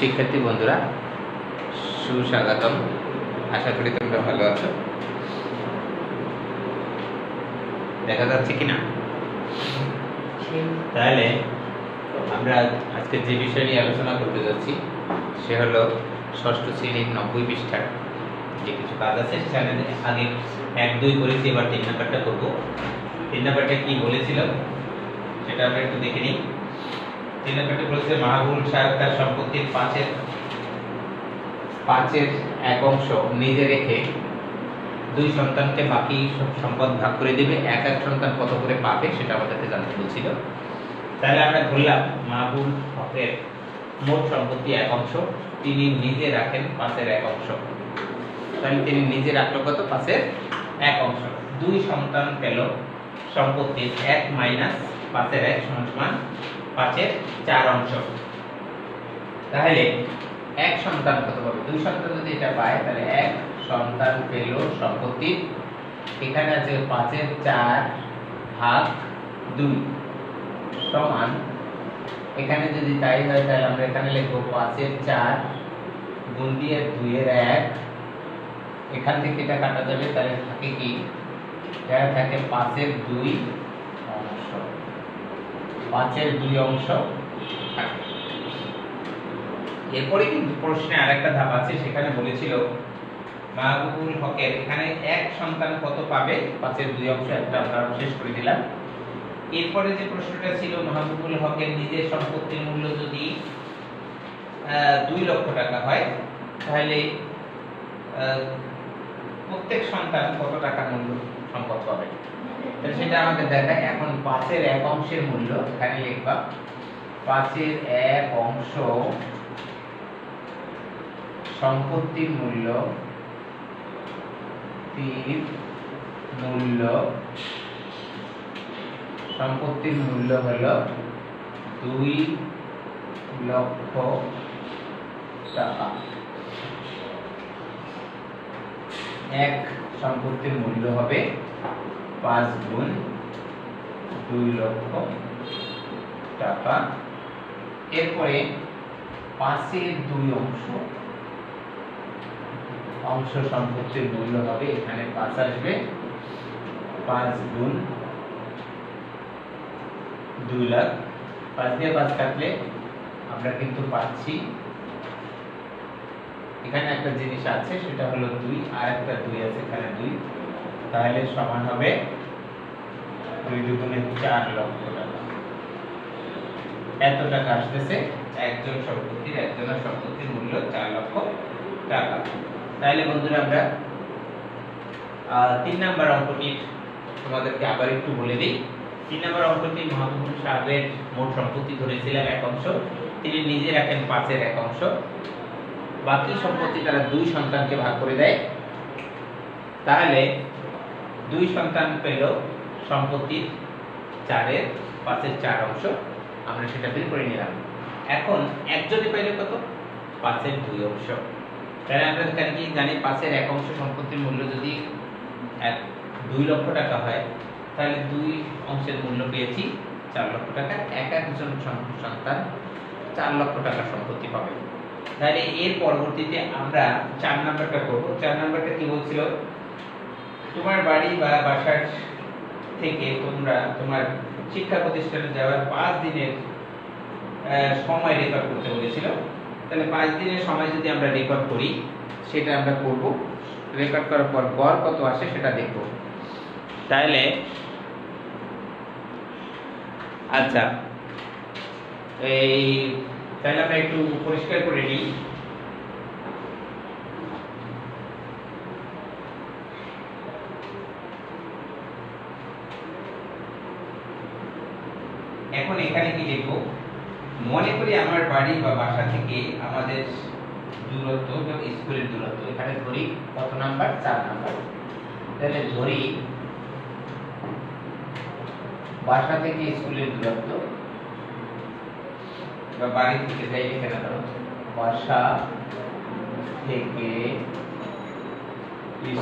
শিক্ষার্থী বন্ধুরা সুস্বাগতম। আশা করি তোমরা ভালো আছো। দেখা যাচ্ছে কিনা? তাহলে আমরা আজকে যে বিষয় নিয়ে আলোচনা করতে যাচ্ছি সে হলো ষষ্ঠ শ্রেণীর 90 পৃষ্ঠার যে কিছু কাজ আছে সেখানে আগে 1-2 করেছি, এবার 3 নাম্বারটা করবো। 3 নাম্বারটা কি বলেছিল সেটা আমরা একটু দেখে নিই। 3 নাম্বারটা বলেছে মাহবুল সাহেব তার সম্পত্তির 5-এর 1 অংশ নিজে রেখে 2 সন্তানকে বাকি সম্পদ ভাগ করে দেবে। এক সন্তান কত করে পাবে সেটা আমাদেরকে জানতে বলছিল। তাহলে আমরা ধরলাম মাহবুল হকের মোট সম্পত্তি 1 অংশ, তিনি নিজে রাখেন 5-এর 1 অংশ। তাহলে তিনি নিজে রাখলো কত? 5-এর 1 অংশ। 2 সন্তান পেল সম্পত্তির 1 - 5-এর 1 সমান 5-এর 4 অংশ। তাহলে 1 সন্তান কত পাবে? 2 সন্তান যদি এটা পায় তাহলে 1 সন্তান পেল সম্পত্তির, এখানে আছে 5-এর 4 ভাগ 2 সমান, এখানে যদি তাই হয় তাহলে আমরা এখানে লিখব 5-এর 4 গুণ দিয়ে 2-এর 1, এখান থেকে এটা কাটা যাবে তাহলে থাকে কি? এটা থাকে 5-এর 2 অংশ, 5-এর 2 অংশ থাকে। এরপরে কিন্তু প্রশ্নে আরেকটা ধাপ আছে, সেখানে বলেছিল মাহবুবুল হকের এখানে 1 সন্তান কত পাবে? 5-এর 2 অংশ, একটা আমরা শেষ করে দিলাম। এরপরে যে প্রশ্নটা ছিল মাহবুবুল হকের নিজের সম্পত্তির মূল্য যদি 2 লক্ষ টাকা হয় তাহলে প্রত্যেক সন্তান কত টাকা মূল্য সম্পদ পাবে? তাহলে সেটা আমাদের দেখায়। এখন 5-এর 1 অংশের মূল্য এখানে লিখবা 5-এর 1 অংশ সম্পত্তির মূল্য সম্পত্তির মূল্য হলো 2 লক্ষ টাকা। 1 সম্পত্তির মূল্য হবে 5 গুণ 2 লক্ষ টাকা। এরপরে 5-এর 2 অংশ সম্পত্তির মূল্য হবে, এখানে 5 আসবে, 5 গুণ 2 লাখ। 5 দিয়ে 5 কাটলে আমরা কিন্তু পাচ্ছি, এখানে একটা জিনিস আছে সেটা হলো 2, আর একটা 2 আছে এখানে 2, তাহলে সমান হবে 2 দুগুণে 4 লক্ষ টাকা। এত টাকা আসতেছে একজনের সম্পত্তির মূল্য 4 লক্ষ টাকা। তাহলে বন্ধুরা আমরা 3 নাম্বার অঙ্কটি তোমাদেরকে আবার একটু বলে দিই। 3 নাম্বার অঙ্কটি মাহবুবুল সাহেবের মোট সম্পত্তি ধরেছিলাম 1 অংশ, তিনি নিজে রাখেন 5-এর 1 অংশ, বাকি সম্পত্তি তারা 2 সন্তানকে ভাগ করে দেয়। তাহলে 2 সন্তান পেল সম্পত্তির 5-এর 4 অংশ, আমরা সেটা বের করে নিলাম। এখন একজনে পেল কত? 5-এর 2 অংশ। তাহলে আমরা এখানে কি জানি 5-এর 1 অংশ সম্পত্তির মূল্য যদি 2 লক্ষ টাকা হয় তাহলে 2 অংশের মূল্য পেয়েছি 4 লক্ষ টাকা। একজন সন্তান 4 লক্ষ টাকা সম্পত্তি পাবে। তাহলে এর পরবর্তীতে আমরা 4 নাম্বারটা করব। 4 নাম্বারটা কি বলছিল? তোমার বাড়ি বা বাসার থেকে তোমরা তোমার শিক্ষা প্রতিষ্ঠানে যাওয়ার 5 দিনের সময় রেকর্ড করতে বলেছিল। তাহলে 5 দিনের সময় যদি আমরা রেকর্ড করি সেটা আমরা করব। রেকর্ড করার পর গড় কত আসে সেটা দেখব। তাহলে আচ্ছা, তাহলে আমরা একটু পরিষ্কার করে নিই। এখন এখানে কি লিখবো? মনে করি আমার বাড়ি বা বাসা থেকে আমাদের দূরত্ব, স্কুলের দূরত্ব, এখানে ধরি কত নাম্বার? 4 নাম্বার। তাহলে ধরি বাসা থেকে স্কুলের দূরত্ব, বা বাড়ি থেকে যাই এখানে ধরো বাসা থেকে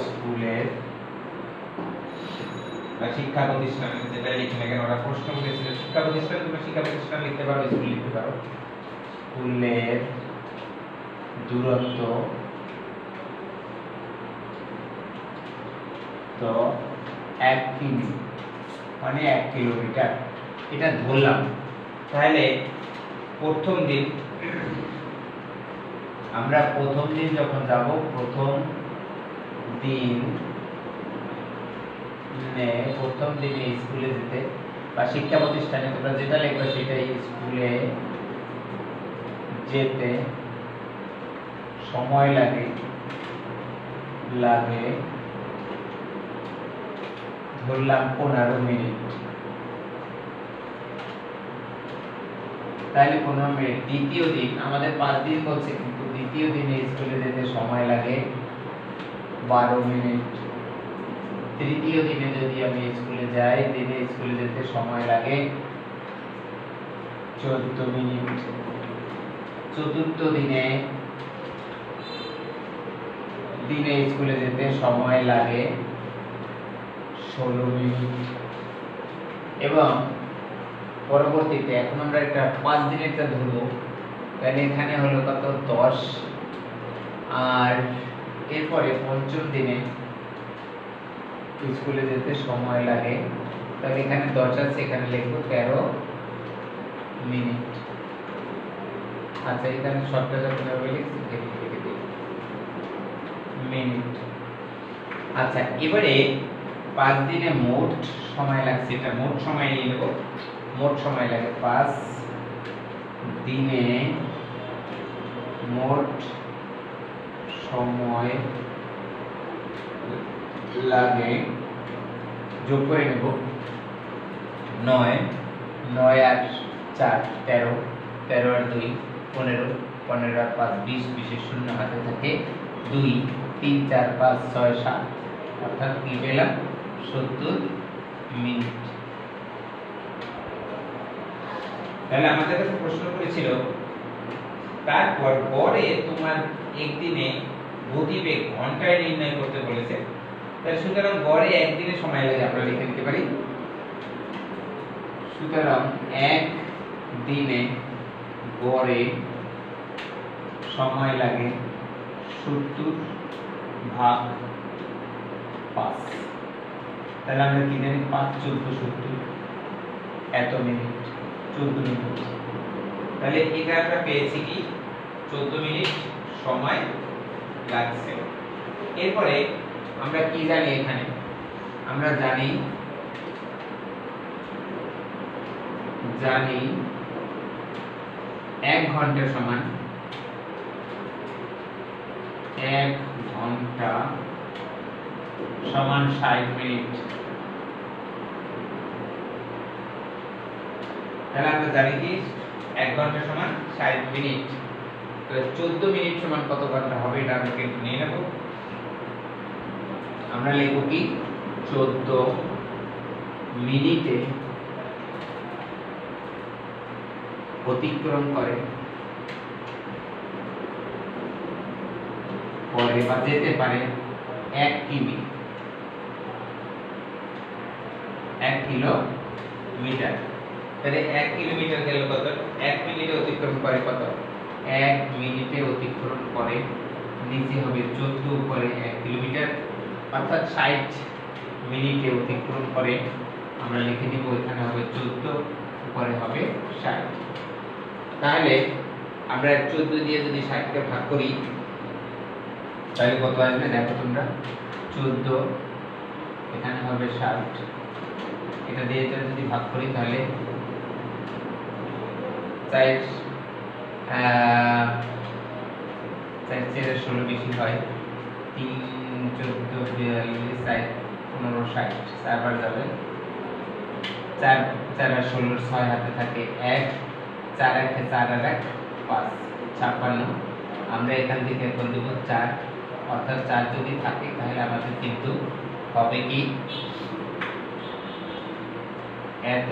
স্কুলের বা শিক্ষা প্রতিষ্ঠান, যেটা লিখে না কেন ওরা প্রশ্ন করেছিল শিক্ষা প্রতিষ্ঠান, তোমরা শিক্ষা প্রতিষ্ঠান লিখতে পারো, স্কুল লিখতে পারো। স্কুলের দূরত্ব তো 1 কিমি মানে 1 কিলোমিটার, এটা ধরলাম। তাহলে প্রথম দিন আমরা প্রথম দিন যখন যাব, প্রথম দিনে স্কুলে যেতে বা শিক্ষা প্রতিষ্ঠানে, তোমরা যেটা লিখবে সেটাই, স্কুলে যেতে সময় লাগে ধরলাম 15 মিনিট। তাহলে 15 মিনিট। দ্বিতীয় দিন, আমাদের 5 দিন বলছে, কিন্তু দ্বিতীয় দিনে স্কুলে যেতে সময় লাগে 12 মিনিট। তৃতীয় দিনে যদি আমি স্কুলে যাই, দিনে স্কুলে যেতে সময় লাগে 14 মিনিট। চতুর্থ দিনে স্কুলে যেতে সময় লাগে 16 মিনিট। এবং পরবর্তীতে এখন আমরা একটা 5 দিনেরটা ধরবো, তাহলে এখানে হলো কত, 10। আর এরপরে পঞ্চম দিনে স্কুলে যেতে সময় লাগে, তাহলে এখানে 10 আছে, এখানে লিখবো 13 মিনিট। আচ্ছা, এখানে শর্টটা যখন হবে লিখছি লিখে দিই মিনিট। আচ্ছা, এবারে 5 দিনে মোট সময় লাগছে, এটা মোট সময় নিয়ে নেব। মোট সময় লাগে 5 দিনে মোট সময় লাগে, যোগ করে নেব 9 আর 4 13, 13 আর 2 15, 15 আর 5 20, 20 এর শূন্য হাতে থাকে 2, 3 4 5 6 7, অর্থাৎ কি পেলাম 70 মিনিট। তাহলে আমাদের কাছে প্রশ্ন করেছিল, তারপর গড়ে তোমার একদিনে গতিবেগ ঘন্টায় নির্ণয় করতে বলেছে। তাহলে সুতরাং গড়ে একদিনে সময় লাগে, আমরা লিখে নিতে পারি। সুতরাং এক দিনে গড়ে সময় লাগে 70/5। তাহলে আমরা কি জানি, 5 14 70 এত মিনিট, 14 মিনিট। তাহলে এটা আমরা পেয়েছি কি 14 মিনিট সময় লাগছে। এরপরে আমরা কি জানি, এখানে আমরা জানি 1 ঘন্টা সমান 60 মিনিট। তাহলে আমরা জানি কি 1 ঘন্টা সমান 60 মিনিট। তাহলে 14 মিনিট সমান কত ঘন্টা হবে, এটা আমরা কিন্তু নিয়ে নেব। আমরা লিখব কি 14 মিনিটে অতিক্রম করে বা যেতে পারে 1 কিমি, 1 কিলোমিটার। তাহলে 1 কিলোমিটার গেল কত, 1 মিনিটে অতিক্রম করে কত, 1 মিনিটে অতিক্রম করে, নিচে হবে 14 উপরে 1 কিলোমিটার, অর্থাৎ 60 মিনিটে অতিক্রম করে। আমরা লিখে নিব, এখানে হবে 14 উপরে হবে 60। তাহলে আমরা 14 দিয়ে যদি 60 কে ভাগ করি, তাহলে কত আসবে দেখো তোমরা, 14 এখানে হবে 60, এটা দিয়ে যদি ভাগ করি তাহলে 4 16 বেশি হয়, 3 14 42 4 15 60, 4 বার যাবে, 4 4 আর 16 6 হাতে থাকে 1, 4 1 4 আর 1 5 56। আমরা এখান থেকে এখন দেব 4, অর্থাৎ 4 যদি থাকে তাহলে আমাদের কিন্তু হবে কি এত,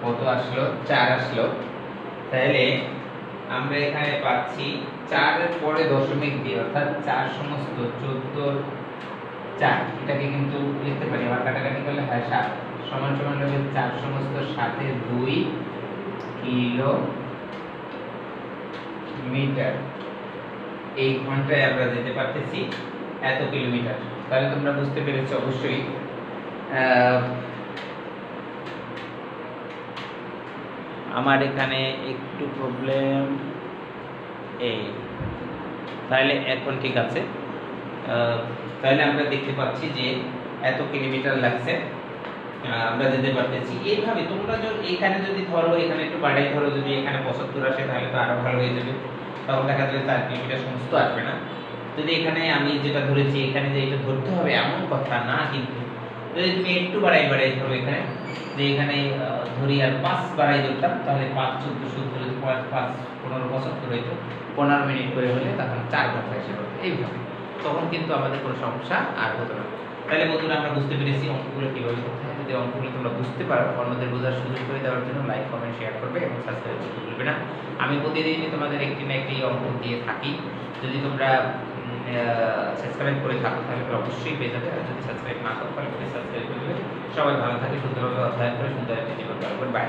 কত আসলো, 4 আসলো। তাহলে আমরা এখানে পাচ্ছি 4 এর পরে দশমিক দিয়ে, অর্থাৎ 4 সমস্ত 14 4, এটাকে কিন্তু লিখতে পারি আবার কাটাকাটি করলে হয় 7 সমান সমান হবে 4 সমস্ত 7 এর 2 কিলো মিটার, এই ঘন্টায় আমরা যেতে পারতেছি এত কিলোমিটার। তাহলে তোমরা বুঝতে পেরেছো অবশ্যই। আমার এখানে একটু প্রবলেম, এই তাহলে এখন ঠিক আছে। তাহলে আমরা দেখতে পাচ্ছি যে এত কিলোমিটার লাগছে, আমরা যেতে পারতেছি। এইভাবে তোমরা এখানে যদি ধরো, এখানে একটু বাড়াই ধরো, যদি এখানে 75 আসে তাহলে তো আরো ভালো হয়ে যাবে, তখন দেখা যাবে 4 কিলোমিটার সমস্ত আসবে না। যদি এখানে আমি যেটা ধরেছি এখানে যে এটা ধরতে হবে এমন কথা না, কিন্তু যদি তুমি একটু বাড়াই ধরো এখানে, যে এখানে ধরি আর 5 বাড়াই ধরতাম, তাহলে 5 14 70 যদি 5 15 75 হইতো, 15 মিনিট করে হলে তখন 4 ঘন্টা এসে পড়বে। এইভাবে তখন কিন্তু আমাদের কোনো সমস্যা আর হতো না। তাহলে বন্ধুরা আমরা বুঝতে পেরেছি অঙ্কগুলো কিভাবে করতে হয়। যদি অঙ্কগুলো তোমরা বুঝতে পারো, অন্যদের বোঝার সুযোগ করে দেওয়ার জন্য লাইক কমেন্ট শেয়ার করবে এবং সাবস্ক্রাইব করতে ভুলবে না। আমি প্রতিদিনই তোমাদের একটি না একটি অঙ্ক দিয়ে থাকি। যদি তোমরা সাবস্ক্রাইব করে থাকো তাহলে অবশ্যই পেয়ে যাবে, আর যদি সাবস্ক্রাইব না করো তাহলে প্লিজ সাবস্ক্রাইব করে দেবে। সবাই ভালো থাকে, সুন্দরভাবে অধ্যয়ন করে সুন্দর একটি জীবন পার করবে। বাই।